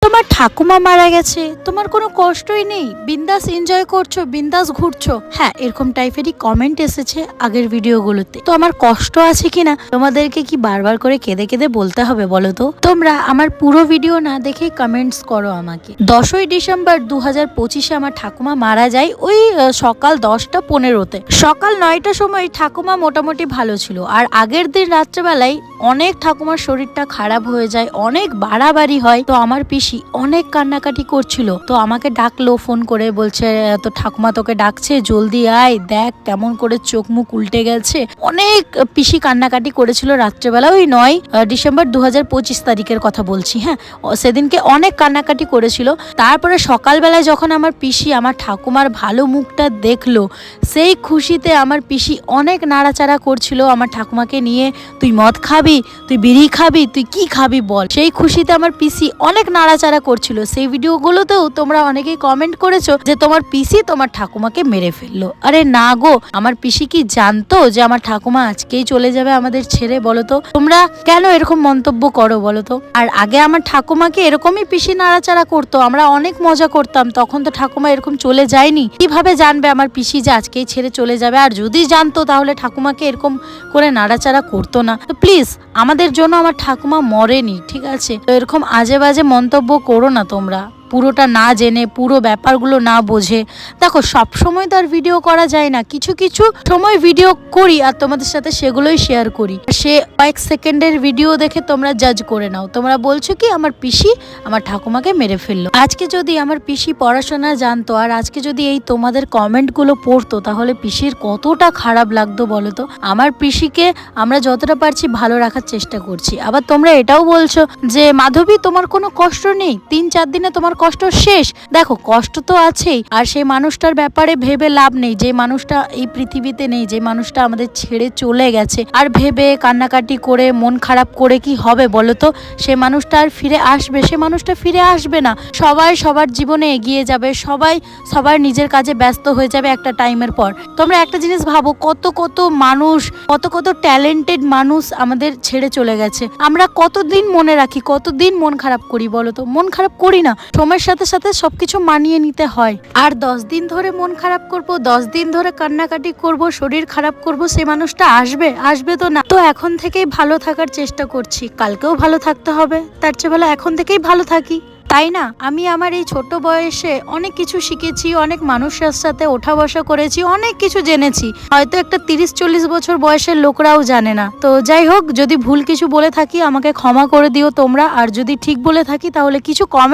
তোমার ঠাকুমা মারা গেছে, তোমার কোনো কষ্টই নেই, বিন্দাস এনজয় করছো, বিন্দাস ঘুরছো। হ্যাঁ, এরকম টাইপেরই কমেন্ট এসেছে আগের ভিডিওগুলোতে। তো আমার কষ্ট আছে কিনা তোমাদেরকে কি বারবার করে কেঁদে কেঁদে বলতে হবে বলো তো? তোমরা আমার পুরো ভিডিও না দেখেই কমেন্টস করো আমাকে। 10ই ডিসেম্বর 2025 আমার ঠাকুমা মারা যায় ওই সকাল 10টা 15-তে। সকাল 9টার সময় ঠাকুমা মোটামুটি ভালো ছিল, আর আগের দিন রাত্রেবেলায় অনেক ঠাকুমার শরীরটা খারাপ হয়ে যায়, অনেক বাড়াবাড়ি হয়। তো আমার পিসি অনেক কান্নাকাটি করছিল, তো আমাকে ডাকলো ফোন করে, বলছে তো ঠাকুমা তোকে ডাকছে, জলদি আয়, দেখ কেমন করে চোখ মুখ উল্টে গেছে। অনেক পিসি কান্নাকাটি করেছিল রাত্রেবেলা, ওই 9 ডিসেম্বর 2025 তারিখের কথা বলছি। হ্যাঁ, সেদিনকে অনেক কান্নাকাটি করেছিল। তারপরে সকালবেলায় যখন আমার পিসি আমার ঠাকুমার ভালো মুখটা দেখলো, সেই খুশিতে আমার পিসি অনেক নাড়াচাড়া করছিল আমার ঠাকুমাকে নিয়ে। তুই মদ খাবি, তুই বিড়ি খাবি, তুই কি খাবি বল। সেই খুশিতে আমার পিসি অনেক নাড়াচাড়া করছিল। সেই ভিডিওগুলোতেও তোমরা অনেকেই কমেন্ট করেছো যে তোমার পিসি তোমার ঠাকুমাকে মেরে ফেললো। আরে না গো, আমার পিসি কি জানতো যে আমার ঠাকুমা আজকেই চলে যাবে আমাদের ছেড়ে? বলো তো তোমরা কেন এরকম মন্তব্য করো বলো তো? আর আগে আমার ঠাকুমাকে এরকমই পিসি নাড়াচাড়া করতো, আমরা অনেক মজা করতাম। তখন তো ঠাকুমা এরকম চলে যায়নি। কিভাবে জানবে আমার পিসি যে আজকেই ছেড়ে চলে যাবে? আর যদি জানতো তাহলে ঠাকুমাকে এরকম করে নাড়াচাড়া করতো না। তো প্লিজ, আমাদের জন্য আমার ঠাকুমা মরেনি, ঠিক আছে? তো এরকম আজে বাজে মন্তব্য করো না তোমরা, পুরোটা না জেনে, পুরো ব্যাপারগুলো না বোঝে। দেখো, সব সময় তো আর ভিডিও করা যায় না, কিছু কিছু সময় ভিডিও করি আর তোমাদের সাথে সেগুলোই শেয়ার করি। সে কয়েক সেকেন্ডের ভিডিও দেখে তোমরা জাজ করে নাও। তোমরা বলছো কি আমার পিসি আমার ঠাকুমাকে মেরে ফেললো। আজকে যদি আমার পিসি পড়াশোনা জানতো, আর আজকে যদি এই তোমাদের কমেন্টগুলো পড়তো, তাহলে পিসির কতটা খারাপ লাগতো বলো তো? আমার পিসিকে আমরা যতটা পারছি ভালো রাখার চেষ্টা করছি। আবার তোমরা এটাও বলছো যে মাধবী তোমার কোনো কষ্ট নেই, 3-4 দিনে তোমার কষ্ট শেষ। দেখো, কষ্ট তো আছেই, আর সেই মানুষটার ব্যাপারে ভেবে লাভ নেই। যে মানুষটা এই পৃথিবীতে নেই, যে মানুষটা আমাদের ছেড়ে চলে গেছে, আর ভেবে কান্নাকাটি করে মন খারাপ করে কি হবে বলো তো? সে মানুষটা আর ফিরে আসবে? সে মানুষটা ফিরে আসবে না। সবাই সবার জীবনে এগিয়ে যাবে, সবাই সবার নিজের কাজে ব্যস্ত হয়ে যাবে একটা টাইমের পর। তোমরা একটা জিনিস ভাবো, কত কত মানুষ, কত কত ট্যালেন্টেড মানুষ আমাদের ছেড়ে চলে গেছে। আমরা কতদিন মনে রাখি, কতদিন মন খারাপ করি বলো তো? মন খারাপ করি না, সময়ের সাথে সাথে সবকিছু মানিয়ে নিতে হয়। আর 10 দিন ধরে মন খারাপ করব, 10 দিন ধরে কান্নাকাটি করব, শরীর খারাপ করব, সে মানুষটা আসবে? আসবে তো না। তো এখন থেকেই ভালো থাকার চেষ্টা করছি, কালকেও ভালো থাকতে হবে, তার চেয়ে ভালো এখন থেকেই ভালো থাকি, তাই না? আমি আমার এই ছোট বয়সে অনেক কিছু শিখেছি, অনেক মানুষের সাথে ওঠা বসা করেছি, অনেক কিছু জেনেছি, হয়তো একটা 30-40 বছর বয়সের লোকরাও জানে না। তো যাই হোক, যদি ভুল কিছু বলে থাকি আমাকে ক্ষমা করে দিও তোমরা, আর যদি ঠিক বলে থাকি তাহলে কিছু কমেন্ট